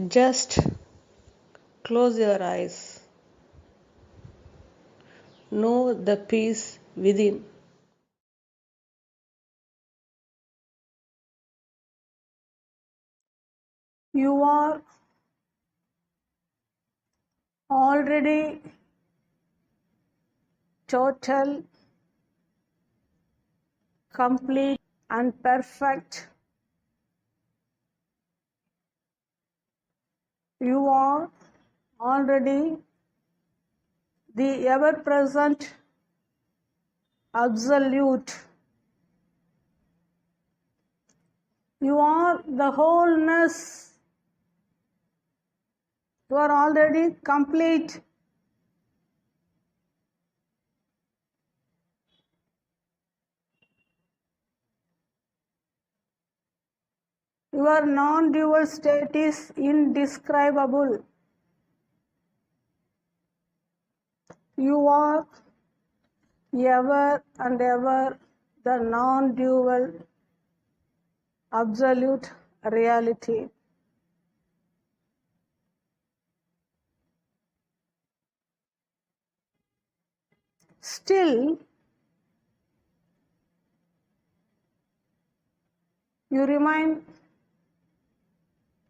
Just close your eyes. Know the peace within. You are already total, complete, and perfect. You are already the ever present absolute. You are the wholeness. You are already complete. Your non-dual state is indescribable. You are ever and ever the non-dual absolute reality. Still, you remain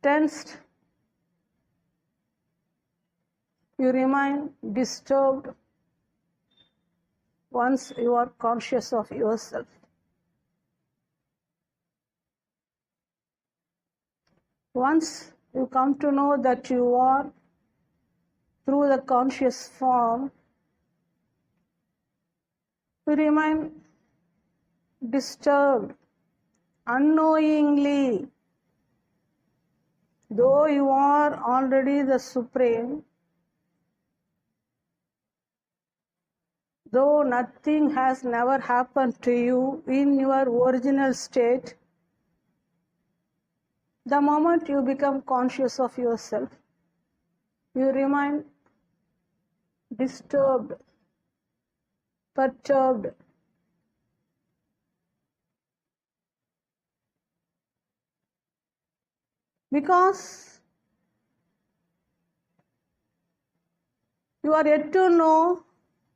tensed, you remain disturbed once you are conscious of yourself. Once you come to know that you are through the conscious form, you remain disturbed unknowingly. Though you are already the Supreme, though nothing has never happened to you in your original state, the moment you become conscious of yourself, you remain disturbed, perturbed. Because you are yet to know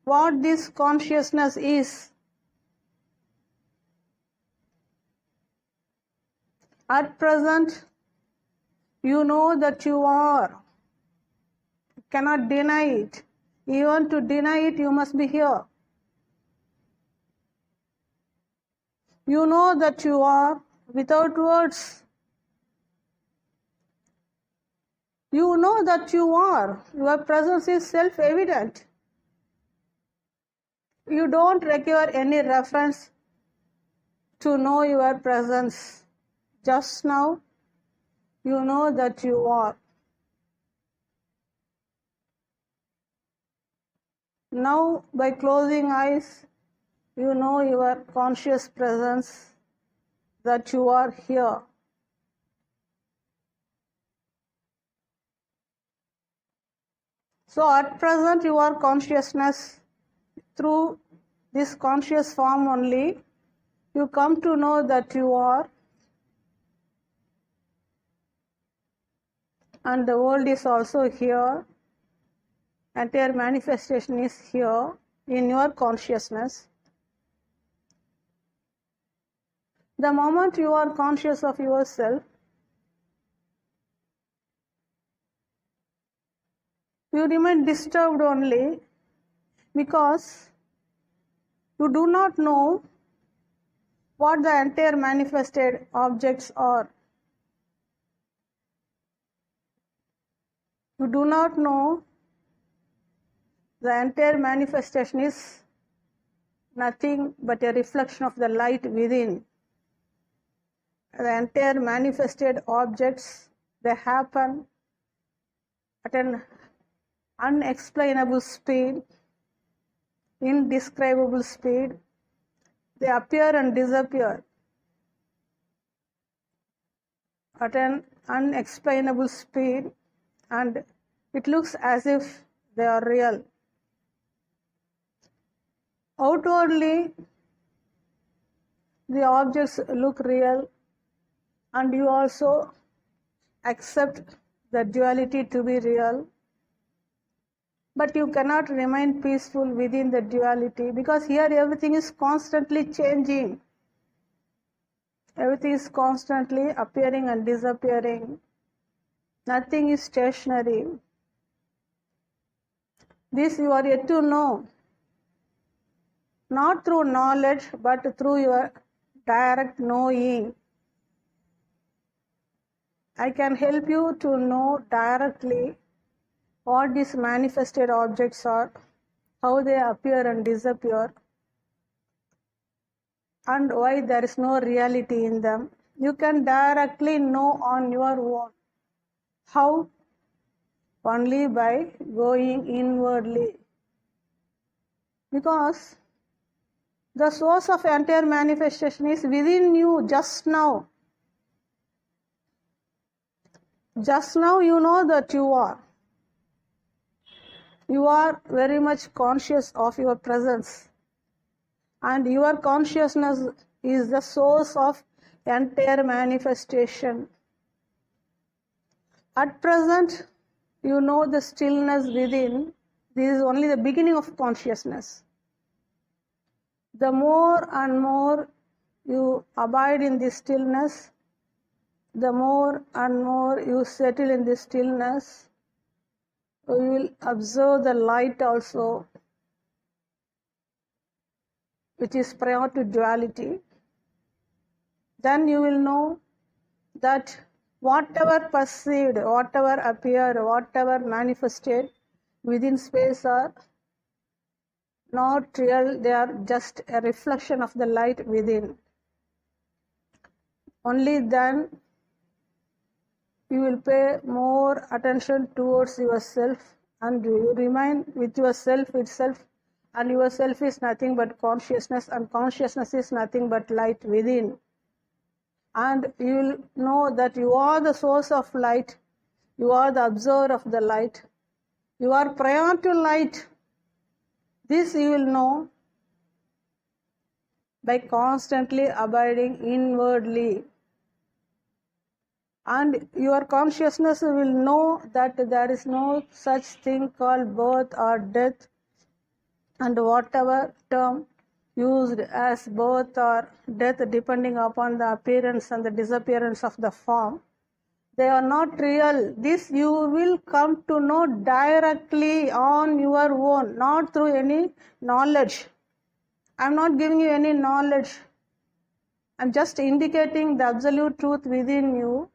what this consciousness is. At present, you know that you are. You cannot deny it. Even to deny it, you must be here. You know that you are without words. You know that you are. Your presence is self-evident. You don't require any reference to know your presence. Just now, you know that you are. Now, by closing eyes, you know your conscious presence, that you are here. So at present, your consciousness, through this conscious form only, you come to know that you are, and the world is also here. Entire manifestation is here in your consciousness. The moment you are conscious of yourself, you remain disturbed only because you do not know what the entire manifested objects are. You do not know the entire manifestation is nothing but a reflection of the light within. The entire manifested objects, they happen at an unexplainable speed, indescribable speed. They appear and disappear at an unexplainable speed, and it looks as if they are real. Outwardly, the objects look real, and you also accept the duality to be real. But you cannot remain peaceful within the duality, because here everything is constantly changing. Everything is constantly appearing and disappearing. Nothing is stationary. This you are yet to know, not through knowledge, but through your direct knowing. I can help you to know directly what these manifested objects are, how they appear and disappear, and why there is no reality in them. You can directly know on your own. How? Only by going inwardly. Because the source of entire manifestation is within you just now. Just now you know that you are. You are very much conscious of your presence. And your consciousness is the source of entire manifestation. At present, you know the stillness within. This is only the beginning of consciousness. The more and more you abide in this stillness, the more and more you settle in this stillness, you will observe the light also, which is prior to duality. Then you will know that whatever perceived, whatever appeared, whatever manifested within space are not real, they are just a reflection of the light within. Only then you will pay more attention towards yourself, and you remain with yourself itself, and yourself is nothing but consciousness, and consciousness is nothing but light within. And you will know that you are the source of light, you are the observer of the light, you are prior to light. This you will know by constantly abiding inwardly. And your consciousness will know that there is no such thing called birth or death, and whatever term used as birth or death, depending upon the appearance and the disappearance of the form, they are not real. This you will come to know directly on your own, not through any knowledge. I am not giving you any knowledge. I am just indicating the absolute truth within you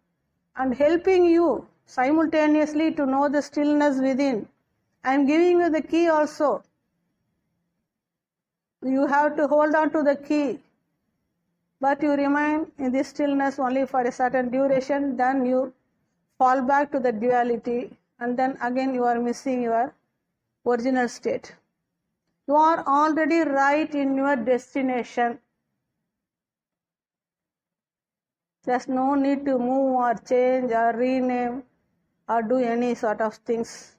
and helping you simultaneously to know the stillness within. I am giving you the key also. You have to hold on to the key, but you remain in this stillness only for a certain duration, then you fall back to the duality, and then again you are missing your original state. You are already right in your destination. There's no need to move or change or rename or do any sort of things.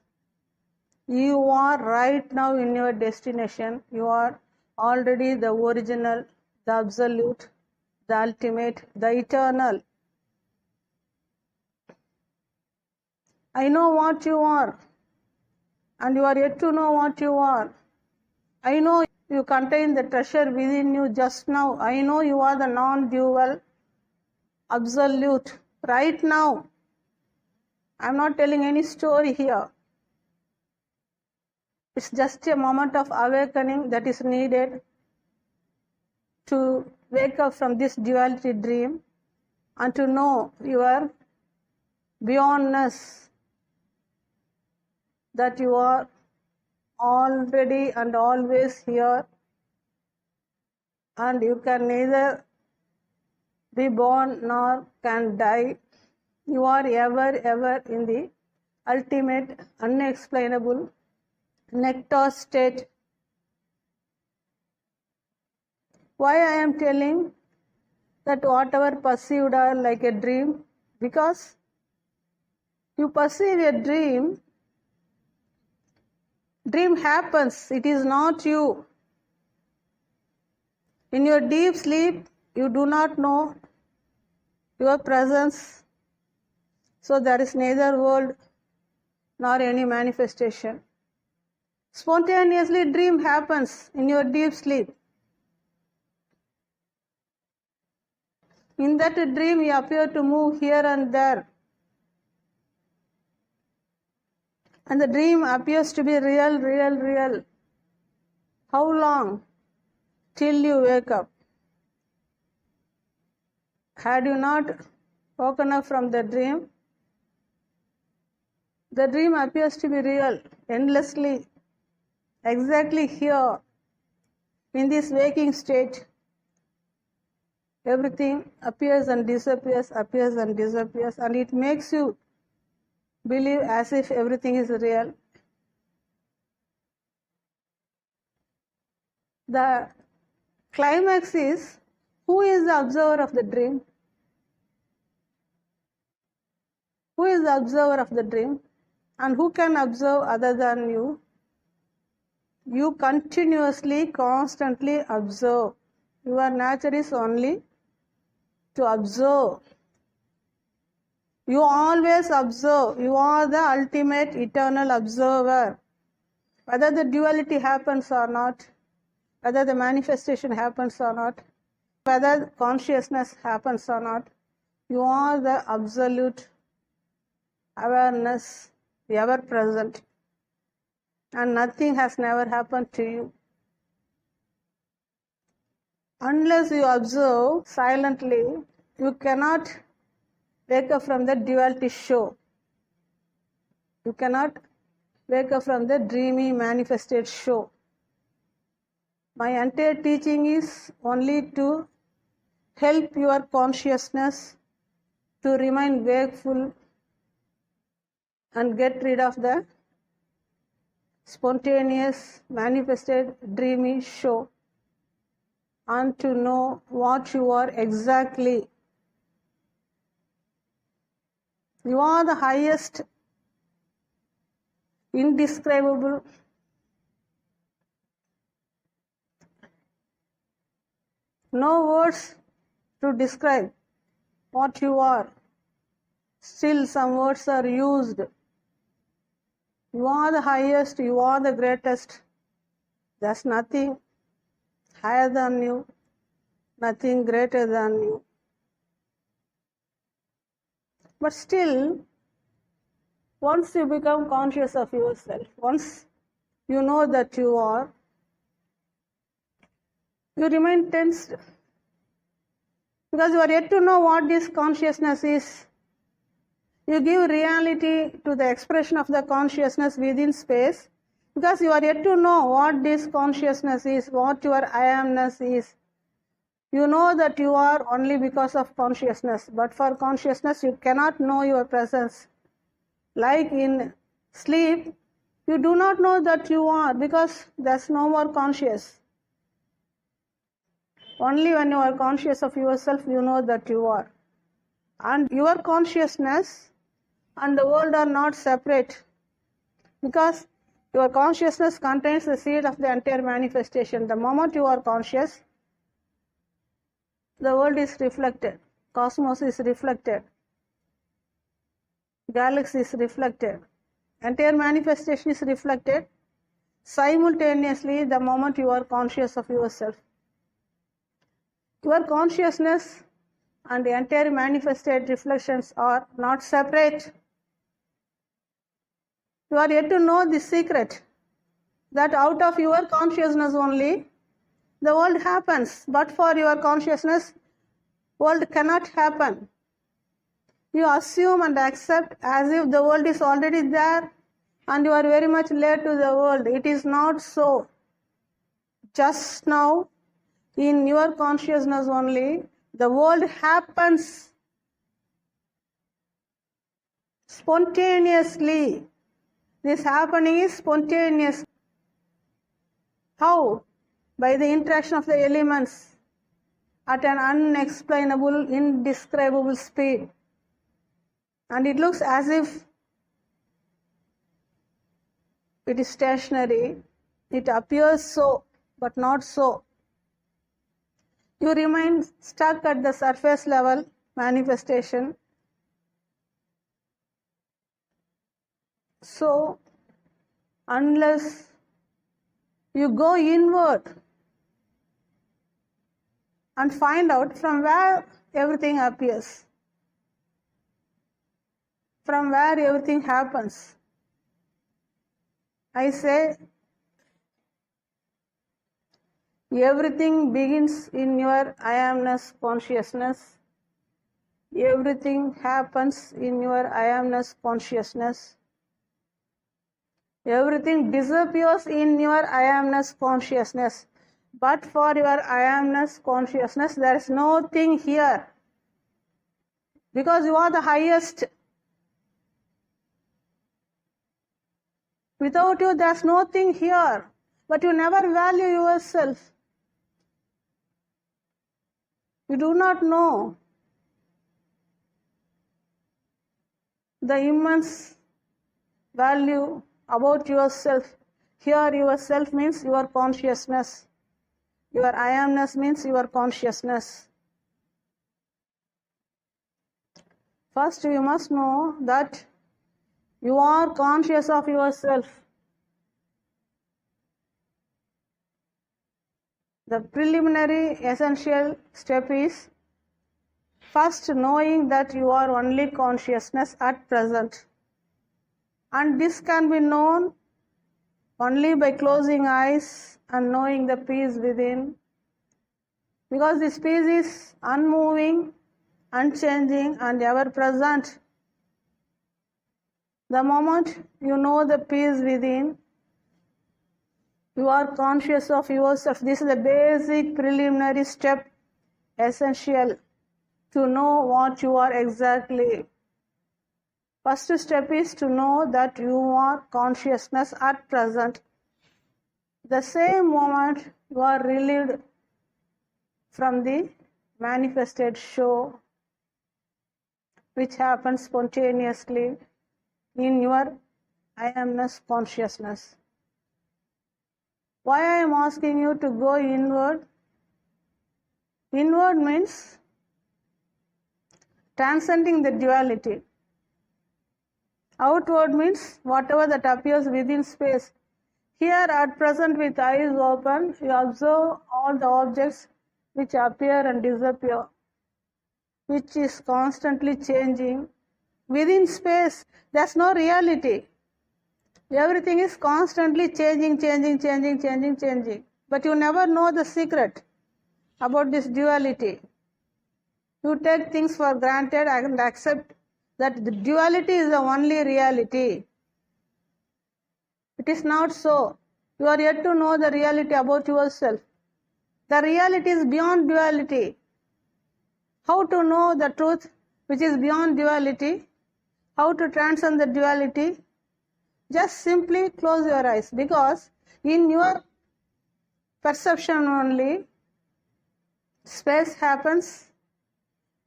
You are right now in your destination. You are already the original, the absolute, the ultimate, the eternal. I know what you are, and you are yet to know what you are. I know you contain the treasure within you just now. I know you are the non-dual, absolute, right now. I am not telling any story here. It's just a moment of awakening that is needed to wake up from this duality dream and to know your beyondness, that you are already and always here, and you can neither be born nor can die. You are ever in the ultimate, unexplainable nectar state. Why I am telling that whatever perceived are like a dream? Because you perceive a dream happens, it is not you. In your deep sleep, you do not know your presence, So there is neither world nor any manifestation. Spontaneously dream happens in your deep sleep. In that dream you appear to move here and there. And the dream appears to be real, real, real. How long? Till you wake up. Had you not woken up from the dream appears to be real, endlessly, exactly here, in this waking state. Everything appears and disappears, and it makes you believe as if everything is real. The climax is, who is the observer of the dream? Who is the observer of the dream? And who can observe other than you? You continuously, constantly observe. Your nature is only to observe. You always observe. You are the ultimate eternal observer. Whether the duality happens or not, whether the manifestation happens or not, whether consciousness happens or not, you are the absolute awareness, ever present. And nothing has never happened to you. Unless you observe silently, you cannot wake up from the duality show. You cannot wake up from the dreamy manifested show. My entire teaching is only to help your consciousness to remain wakeful and get rid of the spontaneous, manifested, dreamy show, and to know what you are exactly. You are the highest, indescribable, no words to describe what you are. Still some words are used. You are the highest, you are the greatest. There's nothing higher than you, nothing greater than you. But still, once you become conscious of yourself, once you know that you are, you remain tensed. Because you are yet to know what this consciousness is. You give reality to the expression of the consciousness within space, because you are yet to know what this consciousness is, what your I amness is. You know that you are only because of consciousness, but for consciousness you cannot know your presence. Like in sleep, you do not know that you are, because there's no more conscious. Only when you are conscious of yourself, you know that you are. And your consciousness and the world are not separate, because your consciousness contains the seed of the entire manifestation. The moment you are conscious, the world is reflected, cosmos is reflected, galaxy is reflected, entire manifestation is reflected simultaneously the moment you are conscious of yourself. Your consciousness and the entire manifested reflections are not separate. You are yet to know the secret, that out of your consciousness only the world happens, but for your consciousness, world cannot happen. You assume and accept as if the world is already there and you are very much late to the world. It is not so. Just now, in your consciousness only, the world happens spontaneously. This happening is spontaneous. How? By the interaction of the elements at an unexplainable, indescribable speed. And it looks as if it is stationary. It appears so, but not so. You remain stuck at the surface level manifestation, So, unless you go inward and find out from where everything appears, from where everything happens, I say everything begins in your I amness consciousness. Everything happens in your I amness consciousness. Everything disappears in your I amness consciousness. But for your I amness consciousness, there is no thing here. Because you are the highest. Without you, there is nothing here. But you never value yourself. You do not know the immense value about yourself. Here, yourself means your consciousness. Your I amness means your consciousness. First, you must know that you are conscious of yourself. The preliminary essential step is first knowing that you are only consciousness at present. And this can be known only by closing eyes and knowing the peace within. Because this peace is unmoving, unchanging, and ever present. The moment you know the peace within, you are conscious of yourself. This is the basic preliminary step, essential to know what you are exactly. First step is to know that you are consciousness at present. The same moment you are relieved from the manifested show, which happens spontaneously in your I amness consciousness. Why I am asking you to go inward? Inward means transcending the duality. Outward means whatever that appears within space. Here at present with eyes open, you observe all the objects which appear and disappear, which is constantly changing. Within space, there's no reality. Everything is constantly changing. But you never know the secret about this duality. You take things for granted and accept that the duality is the only reality. It is not so. You are yet to know the reality about yourself. The reality is beyond duality. How to know the truth which is beyond duality? How to transcend the duality? Just simply close your eyes, because in your perception only, space happens,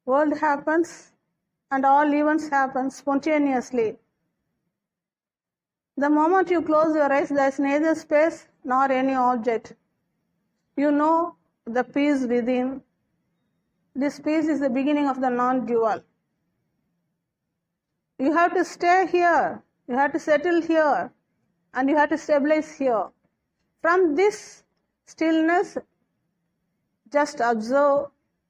world happens, and all events happen spontaneously. The moment you close your eyes, there is neither space nor any object. You know the peace within. This peace is the beginning of the non-dual. You have to stay here. You have to settle here. And you have to stabilize here. From this stillness, just observe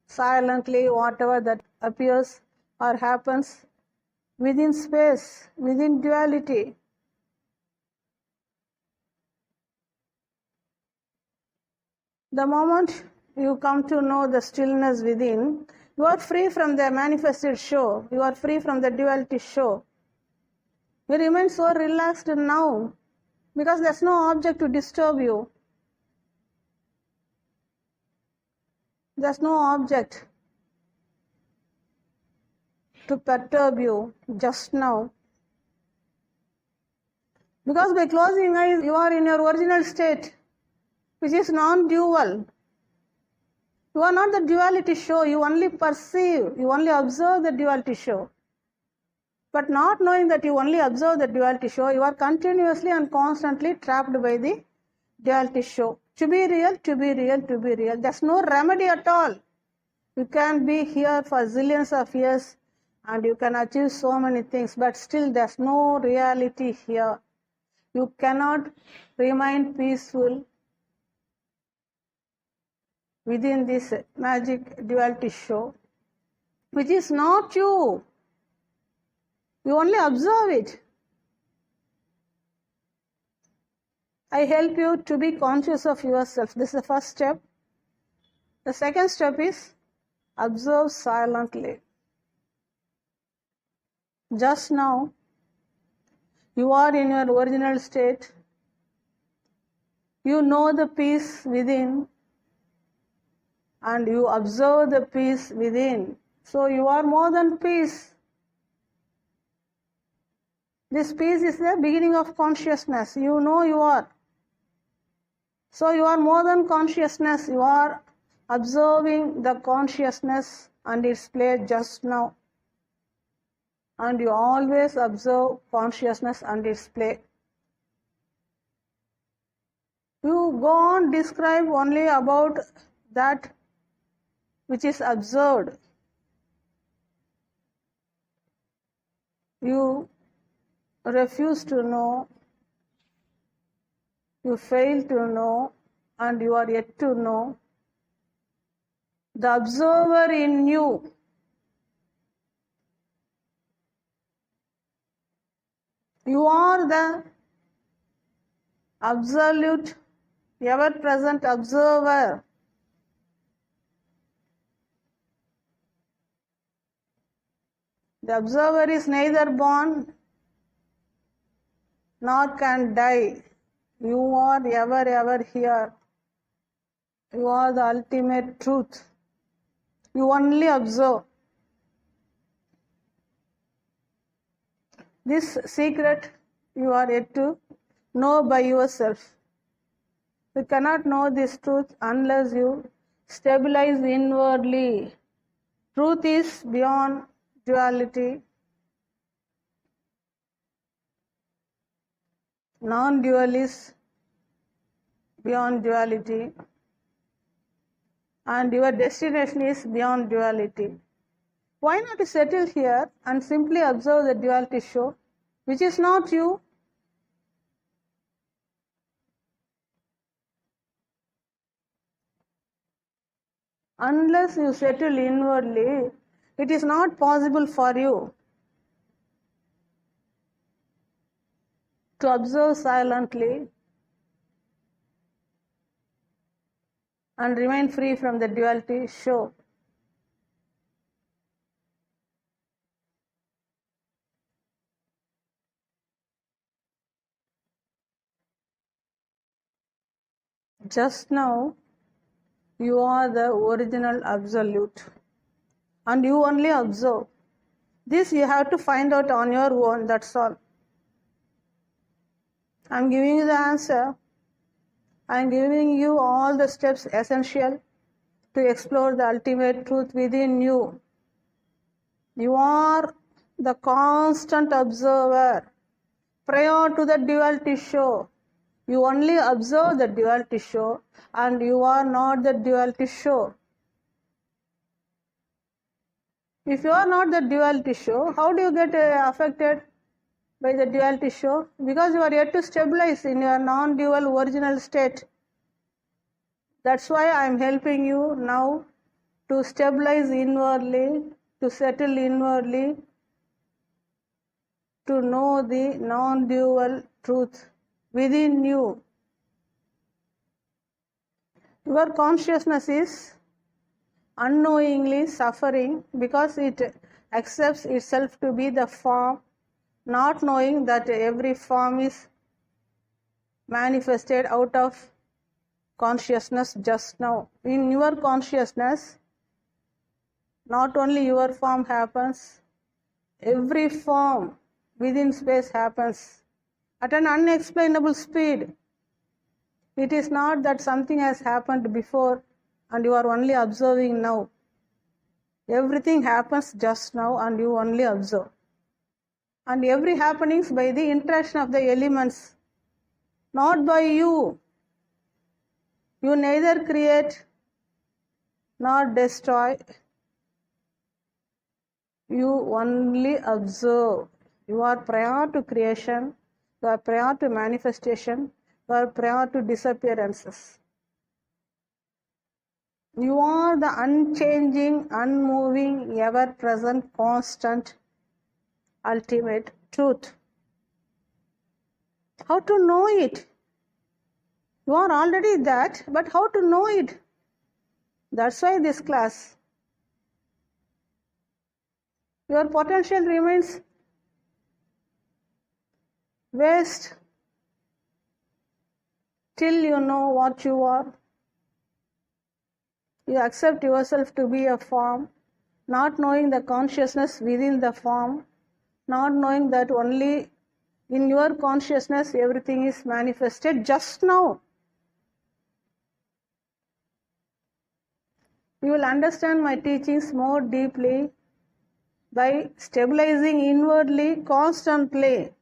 silently whatever that appears or happens within space, within duality. The moment you come to know the stillness within, you are free from the manifested show. You are free from the duality show. You remain so relaxed now because there's no object to disturb you. There's no object to perturb you just now. Because by closing eyes, you are in your original state, which is non-dual. You are not the duality show. You only perceive, you only observe the duality show. But not knowing that you only observe the duality show, you are continuously and constantly trapped by the duality show. To be real, to be real, to be real. There's no remedy at all. You can be here for zillions of years and you can achieve so many things, but still there's no reality here. You cannot remain peaceful within this magic duality show, which is not you. You only observe it. I help you to be conscious of yourself. This is the first step. The second step is observe silently. Just now, you are in your original state. You know the peace within, and you observe the peace within. So you are more than peace. This peace is the beginning of consciousness. You know you are. So you are more than consciousness. You are observing the consciousness and its play just now. And you always observe consciousness and its play. You go on describe only about that which is observed. You refuse to know, you fail to know, and you are yet to know. The observer in you, you are the absolute, ever-present observer. The observer is neither born nor can die. You are ever here. You are the ultimate truth. You only observe. This secret you are yet to know by yourself. You cannot know this truth unless you stabilize inwardly. Truth is beyond duality. Non-dual is beyond duality. And your destination is beyond duality. Why not settle here and simply observe the duality show, which is not you? Unless you settle inwardly, it is not possible for you to observe silently and remain free from the duality show. Just now, you are the original absolute, and you only observe. This you have to find out on your own, that's all. I am giving you the answer. I am giving you all the steps essential to explore the ultimate truth within you. You are the constant observer. Prior to the duality show, you only observe the duality show, and you are not the duality show. If you are not the duality show, how do you get affected by the duality show? Because you are yet to stabilize in your non-dual original state. That's why I am helping you now to stabilize inwardly, to settle inwardly, to know the non-dual truth within you. Your consciousness is unknowingly suffering because it accepts itself to be the form, not knowing that every form is manifested out of consciousness just now. In your consciousness, not only your form happens, every form within space happens at an unexplainable speed. It is not that something has happened before and you are only observing now. Everything happens just now and you only observe. And every happening is by the interaction of the elements, not by you. You neither create nor destroy. you only observe. You are prior to creation, you are prior to manifestation, you are prior to disappearances. You are the unchanging, unmoving, ever-present, constant, ultimate truth. How to know it? You are already that, but how to know it? That's why this class. Your potential remains waste till you know what you are. You accept yourself to be a form, not knowing the consciousness within the form, not knowing that only in your consciousness everything is manifested just now. You will understand my teachings more deeply by stabilizing inwardly constantly.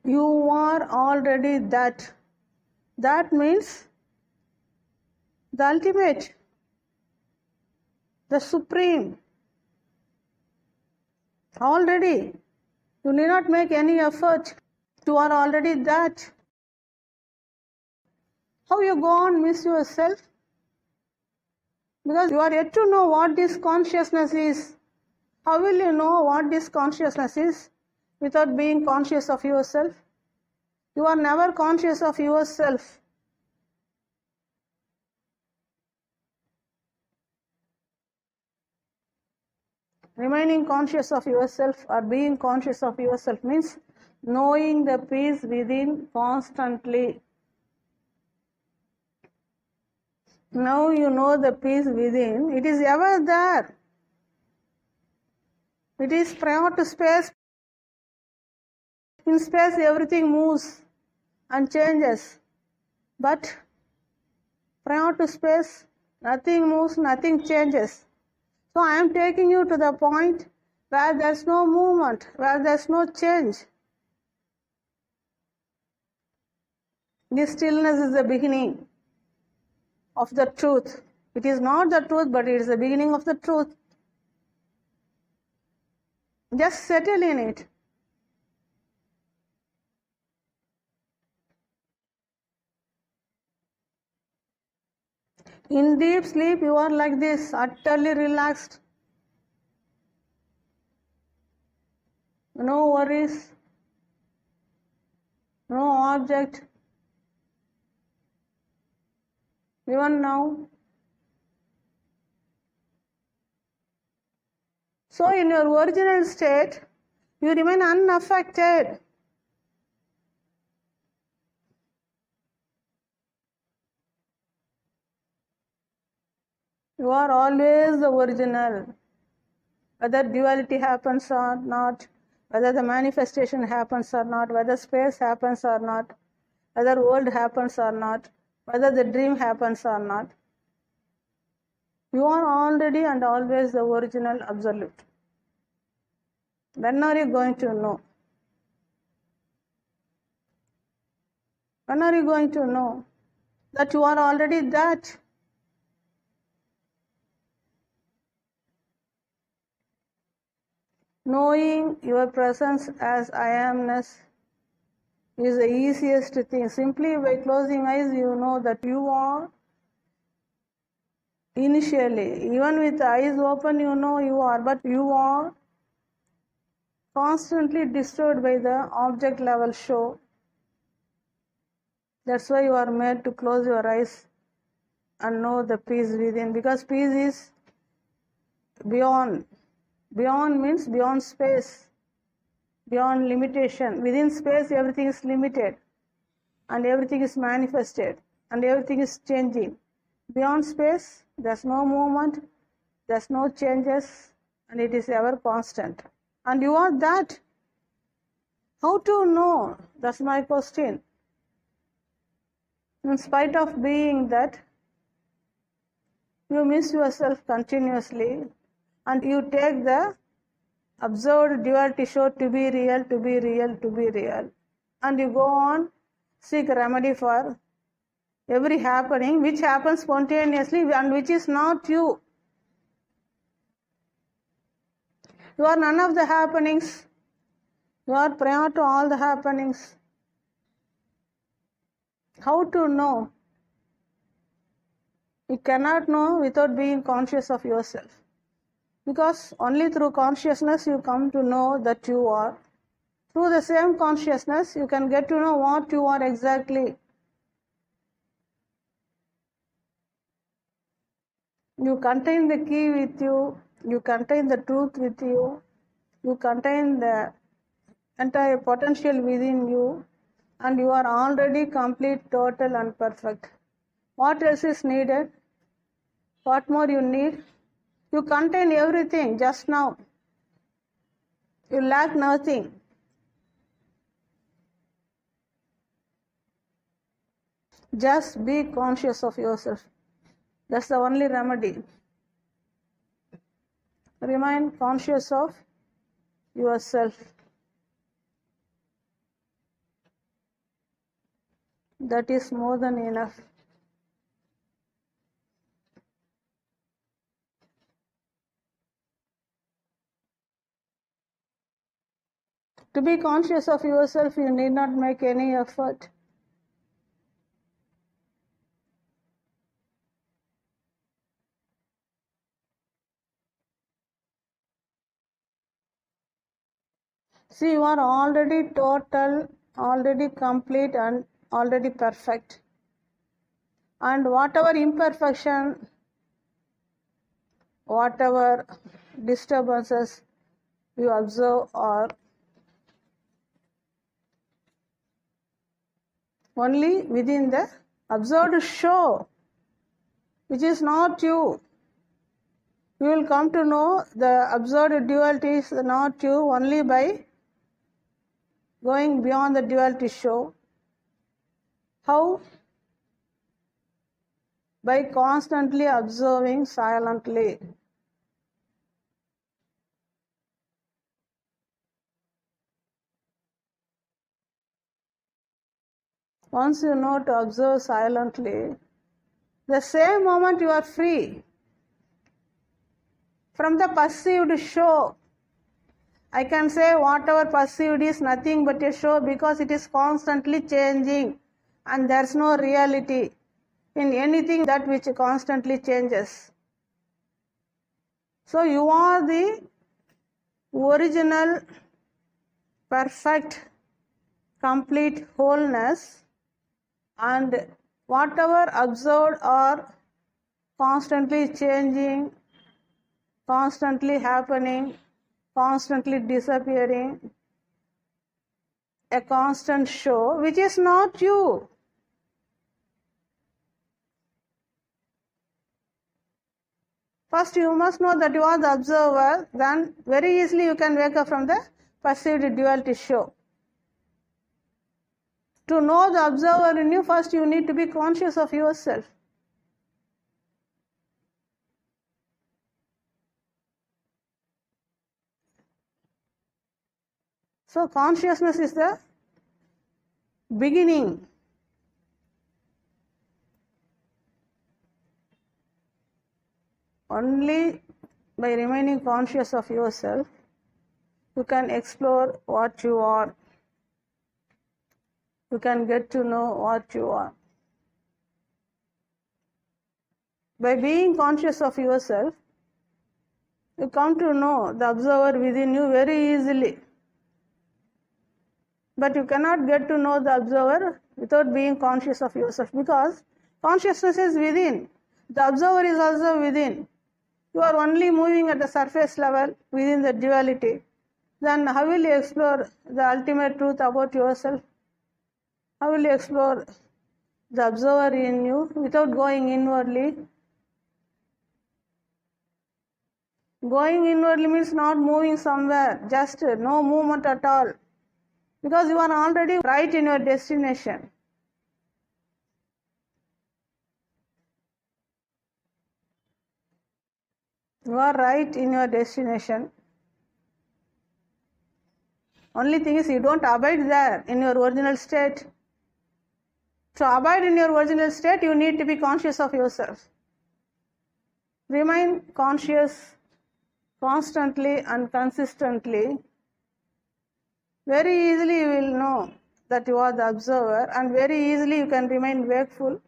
You are already that. That means the ultimate, the supreme. Already. You need not make any effort. You are already that. How you go on miss yourself? Because you are yet to know what this consciousness is. How will you know what this consciousness is without being conscious of yourself? You are never conscious of yourself. Remaining conscious of yourself or being conscious of yourself means knowing the peace within constantly. Now you know the peace within, it is ever there. It is prior to space. In space everything moves and changes. But prior to space, nothing moves, nothing changes. So I am taking you to the point where there is no movement, where there is no change. This stillness is the beginning of the truth. It is not the truth, but it is the beginning of the truth. Just settle in it. In deep sleep, you are like this, utterly relaxed. No worries, no object. Even now. So in your original state, you remain unaffected. You are always the original. Whether duality happens or not, whether the manifestation happens or not, whether space happens or not, whether world happens or not, whether the dream happens or not, you are already and always the original absolute. When are you going to know? When are you going to know that you are already that? Knowing your presence as I amness is the easiest thing. Simply by closing eyes, you know that you are initially. Even with eyes open, you know you are, but you are constantly disturbed by the object level show. That's why you are made to close your eyes and know the peace within, because peace is beyond. Beyond means beyond space, beyond limitation. Within space, everything is limited and everything is manifested and everything is changing. Beyond space, there's no movement, there's no changes, and it is ever constant. And you are that. How to know? That's my question. In spite of being that, you miss yourself continuously and you take the observed duality show to be real, to be real, to be real. And you go on, seek a remedy for every happening which happens spontaneously and which is not you. You are none of the happenings. You are prior to all the happenings. How to know? You cannot know without being conscious of yourself. Because only through consciousness you come to know that you are. Through the same consciousness you can get to know what you are exactly. You contain the key with you, you contain the truth with you, you contain the entire potential within you, and you are already complete, total and perfect. What else is needed? What more you need? You contain everything just now. You lack nothing. Just be conscious of yourself. That's the only remedy. Remain conscious of yourself. That is more than enough. To be conscious of yourself, you need not make any effort. See, you are already total, already complete and already perfect. And whatever imperfection, whatever disturbances you observe are only within the observed show, which is not you. You will come to know the observed duality is not you only by going beyond the duality show. How? By constantly observing silently. Once you know to observe silently, the same moment you are free from the perceived show. I can say whatever perceived is nothing but a show because it is constantly changing and there is no reality in anything that which constantly changes. So you are the original, perfect, complete wholeness, and whatever observed are constantly changing, constantly happening, constantly disappearing, a constant show which is not you. First you must know that you are the observer, then very easily you can wake up from the perceived duality show. To know the observer in you, first you need to be conscious of yourself. So consciousness is the beginning. Only by remaining conscious of yourself, you can explore what you are. You can get to know what you are. By being conscious of yourself, you come to know the observer within you very easily. But you cannot get to know the observer without being conscious of yourself, because consciousness is within. The observer is also within. You are only moving at the surface level within the duality. Then how will you explore the ultimate truth about yourself? How will you explore the observer in you without going inwardly? Going inwardly means not moving somewhere, just no movement at all. Because you are already right in your destination. You are right in your destination. Only thing is you don't abide there in your original state. To abide in your original state, you need to be conscious of yourself. Remain conscious constantly and consistently. Very easily you will know that you are the observer, and very easily you can remain wakeful.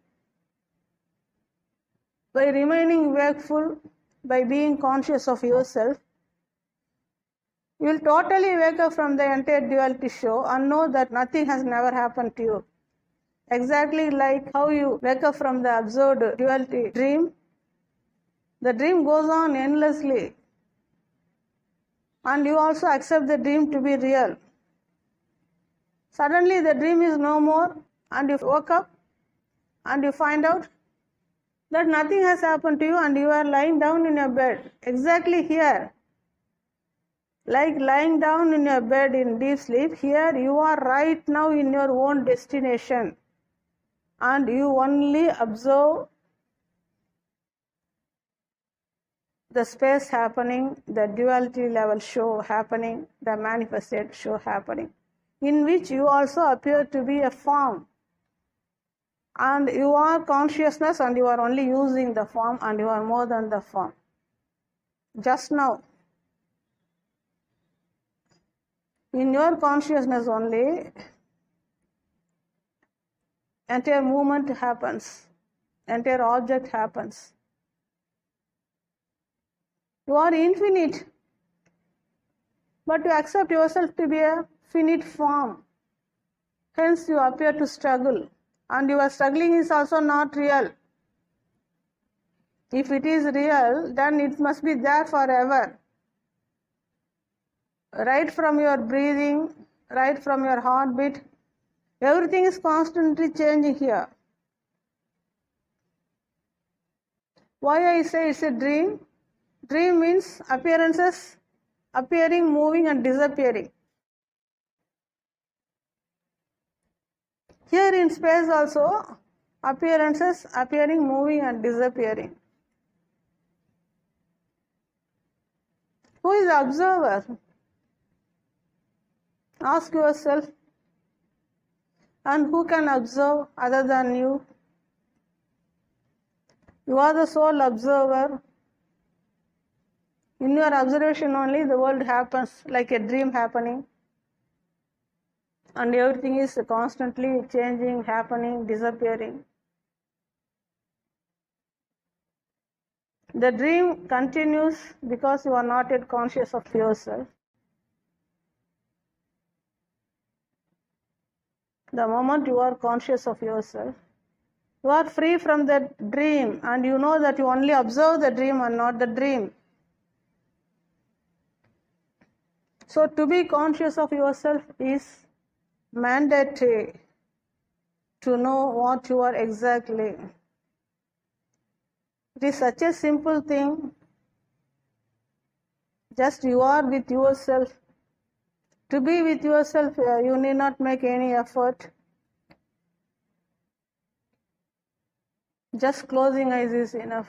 By remaining wakeful, by being conscious of yourself, you will totally wake up from the entire duality show and know that nothing has never happened to you. Exactly like how you wake up from the absurd duality dream, the dream goes on endlessly, and you also accept the dream to be real. Suddenly the dream is no more, and you woke up and you find out that nothing has happened to you, and you are lying down in your bed. Exactly here. Like lying down in your bed in deep sleep, here you are right now in your own destination, and you only observe the space happening, the duality level show happening, the manifested show happening, in which you also appear to be a form. And you are consciousness, and you are only using the form, and you are more than the form. Just now, in your consciousness only, entire movement happens, entire object happens. You are infinite, but you accept yourself to be a finite form. Hence you appear to struggle, and your struggling is also not real. If it is real, then it must be there forever. Right from your breathing, right from your heartbeat, everything is constantly changing here. Why I say it's a dream? Dream means appearances, appearing, moving, and disappearing. Here in space also, appearances, appearing, moving, and disappearing. Who is the observer? Ask yourself. And who can observe other than you? You are the sole observer. In your observation only, the world happens like a dream happening. And everything is constantly changing, happening, disappearing. The dream continues because you are not yet conscious of yourself. The moment you are conscious of yourself, you are free from that dream, and you know that you only observe the dream and not the dream. So to be conscious of yourself is mandatory to know what you are exactly. It is such a simple thing. Just you are with yourself. To be with yourself, you need not make any effort. Just closing eyes is enough.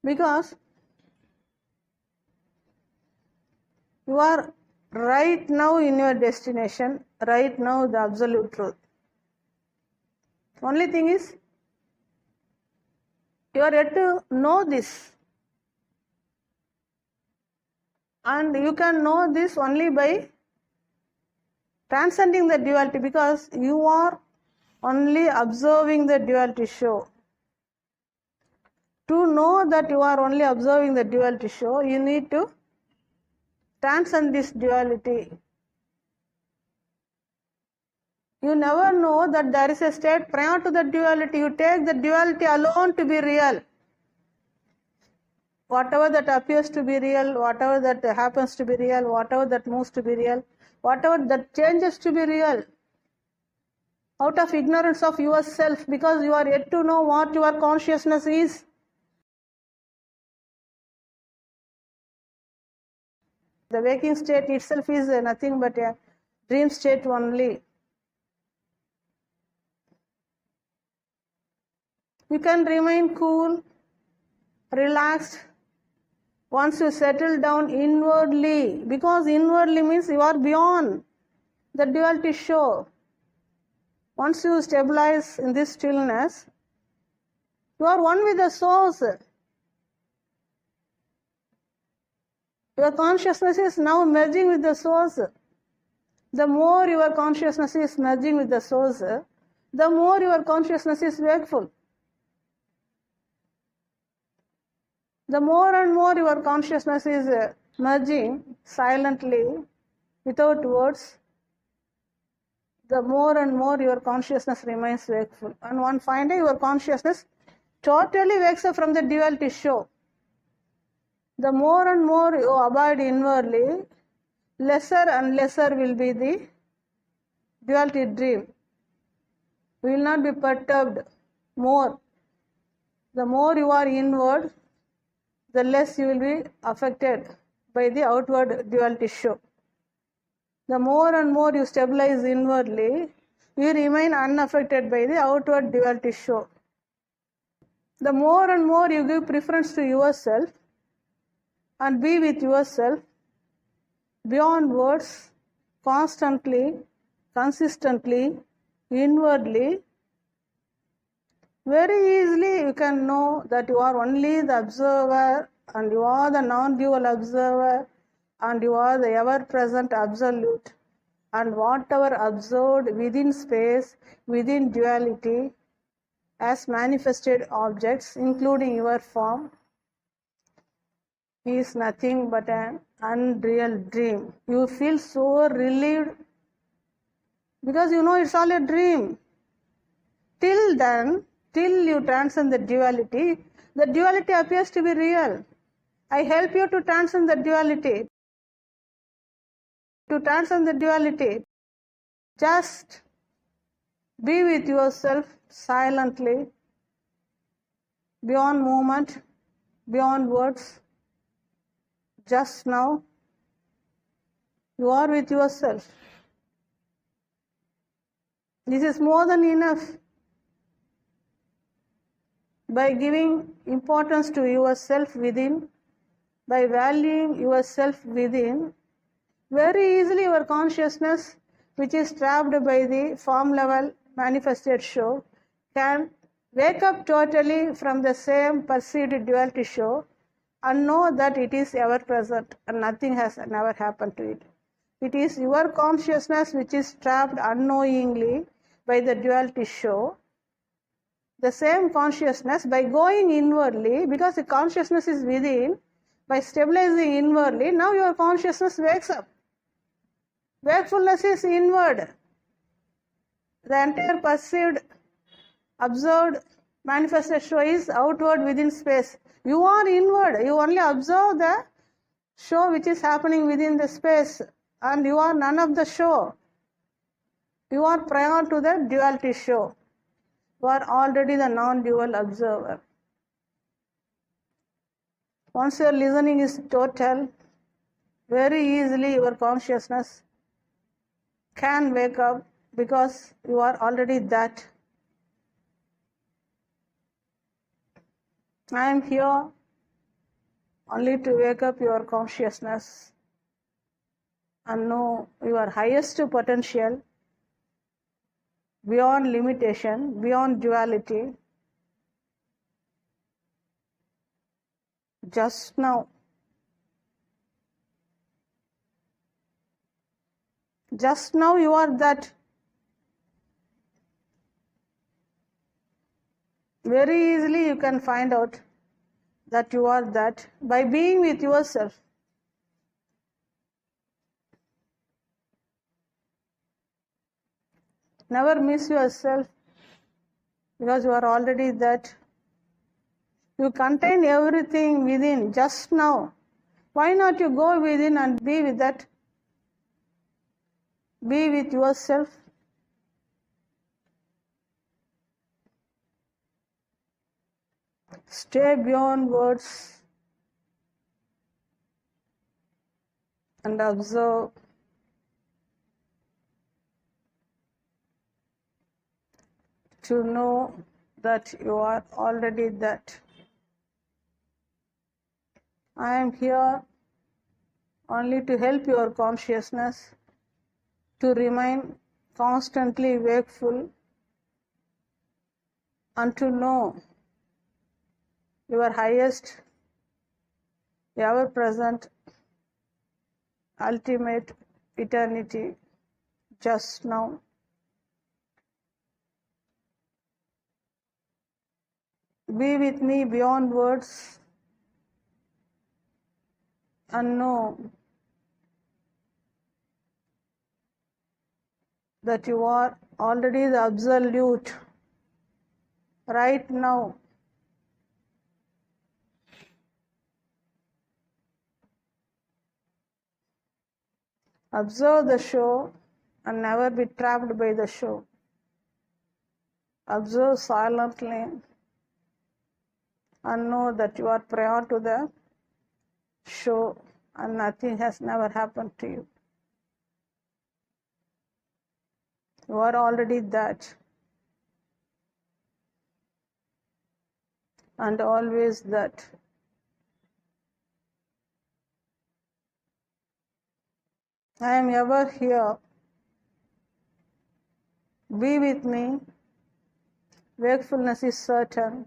Because you are right now in your destination, right now the absolute truth. Only thing is, you are yet to know this. And you can know this only by transcending the duality, because you are only observing the duality show. To know that you are only observing the duality show, you need to transcend this duality. You never know that there is a state prior to the duality. You take the duality alone to be real. Whatever that appears to be real, whatever that happens to be real, whatever that moves to be real, whatever that changes to be real, out of ignorance of yourself, because you are yet to know what your consciousness is. The waking state itself is nothing but a dream state only. You can remain cool, relaxed, once you settle down inwardly, because inwardly means you are beyond. the duality show. Once you stabilize in this stillness, you are one with the source. Your consciousness is now merging with the source. The more your consciousness is merging with the source, the more your consciousness is wakeful. The more and more your consciousness is merging silently, without words, the more and more your consciousness remains wakeful. And one fine day your consciousness totally wakes up from the duality show. The more and more you abide inwardly, lesser and lesser will be the duality dream. You will not be perturbed more. The more you are inward, the less you will be affected by the outward duality show. The more and more you stabilize inwardly, you remain unaffected by the outward duality show. The more and more you give preference to yourself and be with yourself beyond words, constantly, consistently, inwardly, very easily you can know that you are only the observer and you are the non-dual observer and you are the ever-present absolute, and whatever observed within space, within duality, as manifested objects, including your form, is nothing but an unreal dream. You feel so relieved because you know it's all a dream. Till then, till you transcend the duality appears to be real. I help you to transcend the duality. To transcend the duality, just be with yourself silently, beyond movement, beyond words. Just now, you are with yourself. This is more than enough. By giving importance to yourself within, by valuing yourself within, very easily your consciousness, which is trapped by the form level manifested show, can wake up totally from the same perceived duality show and know that it is ever present and nothing has never happened to it. It is your consciousness which is trapped unknowingly by the duality show. The same consciousness, by going inwardly, because the consciousness is within, by stabilizing inwardly, now your consciousness wakes up. Wakefulness is inward. The entire perceived, observed, manifested show is outward within space. You are inward. You only observe the show which is happening within the space, and you are none of the show. You are prior to the duality show. You are already the non-dual observer. Once your listening is total, very easily your consciousness can wake up because you are already that. I am here only to wake up your consciousness and know your highest potential beyond limitation, beyond duality. Just now. Just now you are that. Very easily you can find out that you are that by being with yourself. Never miss yourself because you are already that. You contain everything within just now. Why not you go within and be with that? Be with yourself. Stay beyond words and observe. To know that you are already that. I am here only to help your consciousness to remain constantly wakeful and to know your highest, ever present, ultimate eternity just now. Be with me beyond words and know that you are already the absolute right now. Observe the show and never be trapped by the show. Observe silently and know that you are prior to the show and nothing has never happened to you. You are already that and always that. I am ever here. Be with me. Wakefulness is certain.